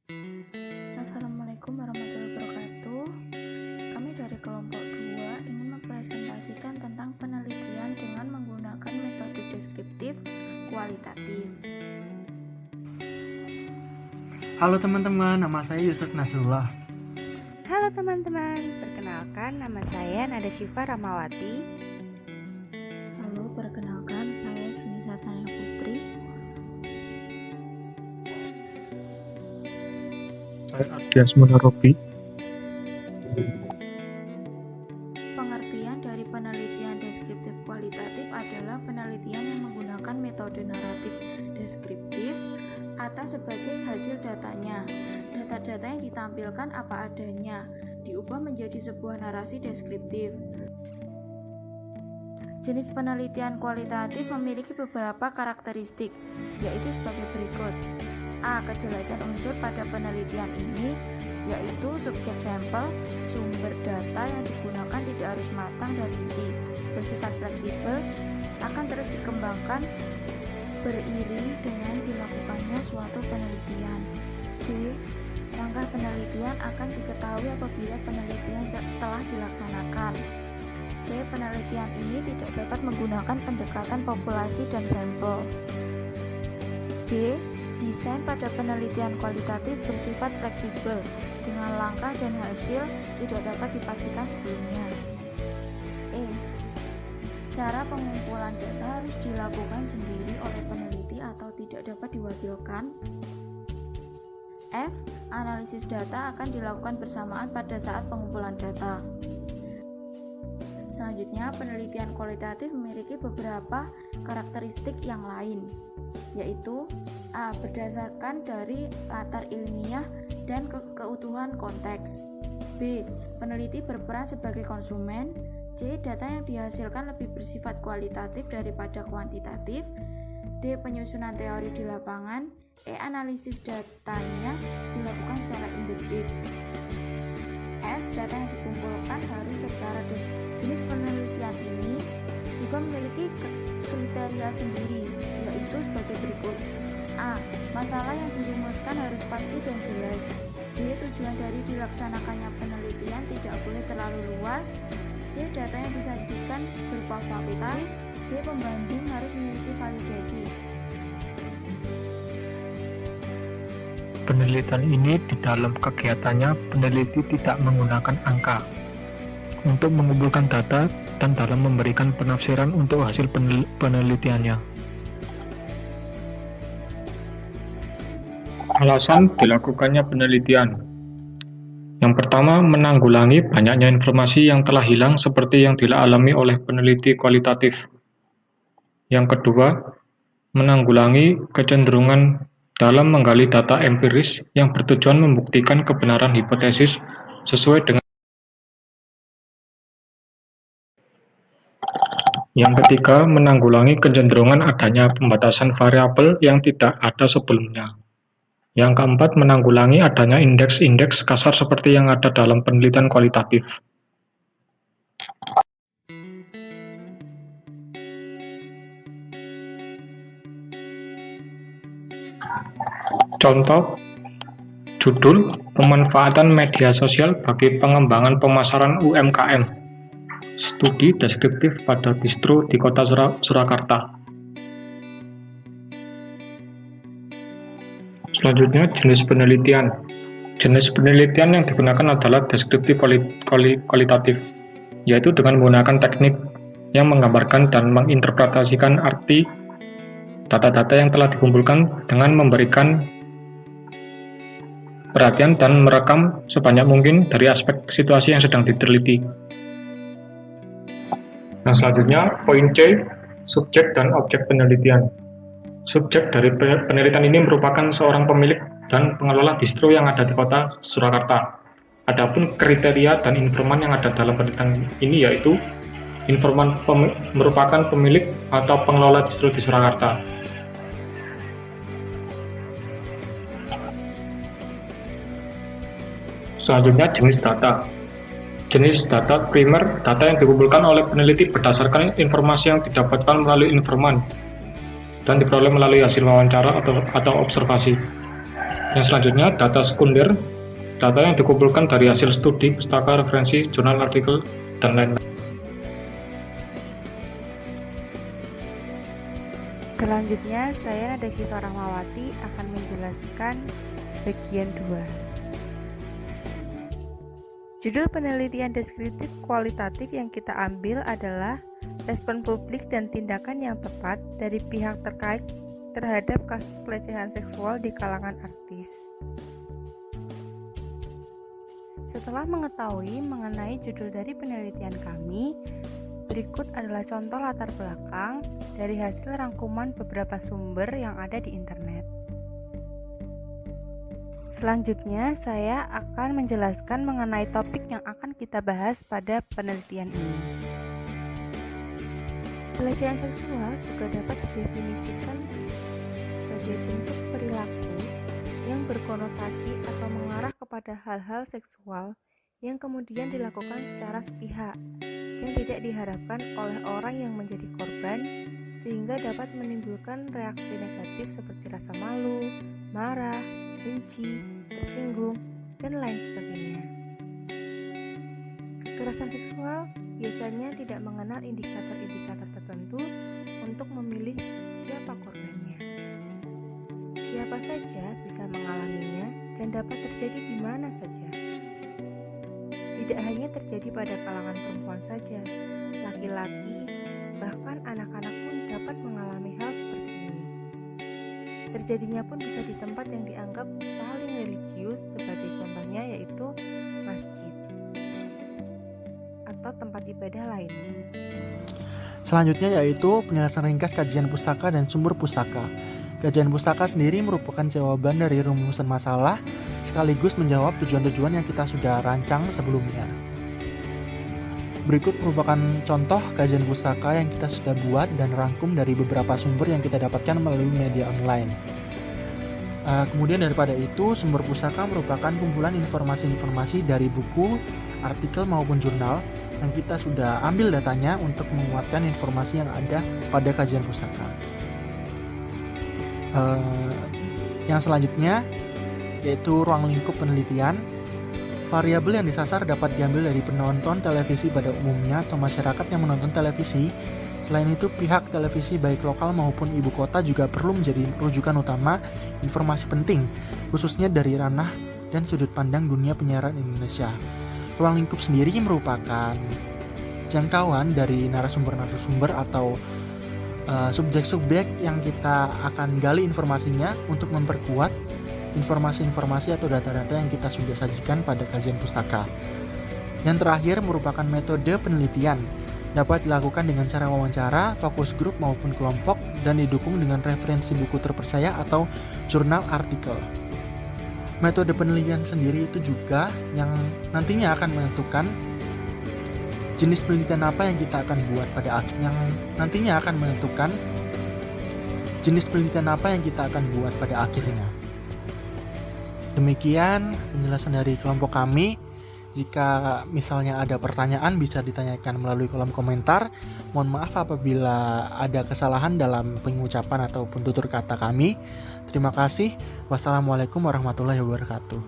Assalamualaikum warahmatullahi wabarakatuh. Kami dari kelompok 2 ingin mempresentasikan tentang penelitian dengan menggunakan metode deskriptif kualitatif. Halo teman-teman, nama saya Yusuf Nasrullah. Halo teman-teman, perkenalkan nama saya Nada Syifa Ramawati. Halo, perkenalkan saya Junisa Tania Putri. Saya Ardias Munarobi. Pengertian dari penelitian deskriptif kualitatif adalah penelitian yang menggunakan metode naratif deskriptif atas sebagai hasil datanya. Data-data yang ditampilkan apa adanya, diubah menjadi sebuah narasi deskriptif. Jenis penelitian kualitatif memiliki beberapa karakteristik, yaitu sebagai berikut. A. Kejelasan unsur pada penelitian ini, yaitu subjek sampel, sumber data yang digunakan tidak harus matang dan rinci, bersifat fleksibel, akan terus dikembangkan beriring dengan dilakukannya suatu penelitian. B. Langkah penelitian akan diketahui apabila penelitian telah dilaksanakan. C. Penelitian ini tidak dapat menggunakan pendekatan populasi dan sampel. D. Desain pada penelitian kualitatif bersifat fleksibel, dengan langkah dan hasil tidak dapat dipastikan sebelumnya. E. Cara pengumpulan data harus dilakukan sendiri oleh peneliti atau tidak dapat diwakilkan. F. Analisis data akan dilakukan bersamaan pada saat pengumpulan data. Selanjutnya, penelitian kualitatif memiliki beberapa karakteristik yang lain, yaitu A. Berdasarkan dari latar ilmiah dan keutuhan konteks. B. Peneliti berperan sebagai konsumen. C. Data yang dihasilkan lebih bersifat kualitatif daripada kuantitatif. D. Penyusunan teori di lapangan. E. Analisis datanya dilakukan secara induktif. F. Data yang dikumpulkan harus secara jenis penelitian ini juga memiliki kriteria sendiri, yaitu sebagai berikut. A. Masalah yang dirumuskan harus pasti dan jelas. B. Tujuan dari dilaksanakannya penelitian tidak boleh terlalu luas. C. Data yang disajikan berupa fakta. D. Pembanding harus memiliki validasi. Penelitian ini di dalam kegiatannya peneliti tidak menggunakan angka untuk mengumpulkan data dan dalam memberikan penafsiran untuk hasil penelitiannya. Alasan dilakukannya penelitian. Yang pertama, menanggulangi banyaknya informasi yang telah hilang seperti yang dialami oleh peneliti kualitatif. Yang kedua, menanggulangi kecenderungan dalam menggali data empiris yang bertujuan membuktikan kebenaran hipotesis sesuai dengan. Yang ketiga, menanggulangi kecenderungan adanya pembatasan variabel yang tidak ada sebelumnya. Yang keempat, menanggulangi adanya indeks-indeks kasar seperti yang ada dalam penelitian kualitatif. Contoh, judul pemanfaatan media sosial bagi pengembangan pemasaran UMKM. Studi deskriptif pada distro di kota Surakarta. Selanjutnya, jenis penelitian. Jenis penelitian yang digunakan adalah deskriptif kualitatif, yaitu dengan menggunakan teknik yang menggambarkan dan menginterpretasikan arti data-data yang telah dikumpulkan dengan memberikan perhatian dan merekam sebanyak mungkin dari aspek situasi yang sedang diteliti. Nah, selanjutnya, poin C, subjek dan objek penelitian. Subjek dari penelitian ini merupakan seorang pemilik dan pengelola distro yang ada di kota Surakarta. Adapun kriteria dan informan yang ada dalam penelitian ini yaitu informan merupakan pemilik atau pengelola distro di Surakarta. Selanjutnya, jenis data. Jenis data primer, data yang dikumpulkan oleh peneliti berdasarkan informasi yang didapatkan melalui informan dan diperoleh melalui hasil wawancara atau observasi. Yang selanjutnya, data sekunder, data yang dikumpulkan dari hasil studi, pustaka, referensi, jurnal, artikel, dan lain-lain. Selanjutnya, saya Nada Syifa Rahmawati akan menjelaskan bagian 2. Judul penelitian deskriptif kualitatif yang kita ambil adalah respon publik dan tindakan yang tepat dari pihak terkait terhadap kasus pelecehan seksual di kalangan artis. Setelah mengetahui mengenai judul dari penelitian kami, berikut adalah contoh latar belakang dari hasil rangkuman beberapa sumber yang ada di internet. Selanjutnya, saya akan menjelaskan mengenai topik yang akan kita bahas pada penelitian ini. Pelecehan seksual juga dapat didefinisikan sebagai bentuk perilaku yang berkonotasi atau mengarah kepada hal-hal seksual yang kemudian dilakukan secara sepihak yang tidak diharapkan oleh orang yang menjadi korban, sehingga dapat menimbulkan reaksi negatif seperti rasa malu, marah, benci, tersinggung, dan lain sebagainya. Kekerasan seksual biasanya tidak mengenal indikator-indikator tertentu untuk memilih siapa korbannya. Siapa saja bisa mengalaminya dan dapat terjadi di mana saja. Tidak hanya terjadi pada kalangan perempuan saja, laki-laki, bahkan anak-anak pun dapat mengalami hal seperti ini. Terjadinya pun bisa di tempat yang dianggap paling religius, sebagai contohnya yaitu masjid atau tempat ibadah lain. Selanjutnya yaitu penjelasan ringkas kajian pustaka dan sumber pustaka. Kajian pustaka sendiri merupakan jawaban dari rumusan masalah sekaligus menjawab tujuan-tujuan yang kita sudah rancang sebelumnya. Berikut merupakan contoh kajian pustaka yang kita sudah buat dan rangkum dari beberapa sumber yang kita dapatkan melalui media online. Kemudian daripada itu, sumber pustaka merupakan kumpulan informasi-informasi dari buku, artikel maupun jurnal yang kita sudah ambil datanya untuk menguatkan informasi yang ada pada kajian pustaka. Yang selanjutnya yaitu ruang lingkup penelitian. Variabel yang disasar dapat diambil dari penonton televisi pada umumnya atau masyarakat yang menonton televisi. Selain itu, pihak televisi baik lokal maupun ibu kota juga perlu menjadi rujukan utama informasi penting, khususnya dari ranah dan sudut pandang dunia penyiaran Indonesia. Ruang lingkup sendiri merupakan jangkauan dari narasumber-narasumber atau subjek-subjek yang kita akan gali informasinya untuk memperkuat informasi-informasi atau data-data yang kita sudah sajikan pada kajian pustaka. Yang terakhir merupakan metode penelitian. Dapat dilakukan dengan cara wawancara, fokus grup maupun kelompok, dan didukung dengan referensi buku terpercaya atau jurnal artikel. Metode penelitian sendiri itu juga yang nantinya akan menentukan jenis penelitian apa yang kita akan buat pada akhirnya, Demikian penjelasan dari kelompok kami. Jika misalnya ada pertanyaan bisa ditanyakan melalui kolom komentar. Mohon maaf apabila ada kesalahan dalam pengucapan ataupun tutur kata kami. Terima kasih. Wassalamualaikum warahmatullahi wabarakatuh.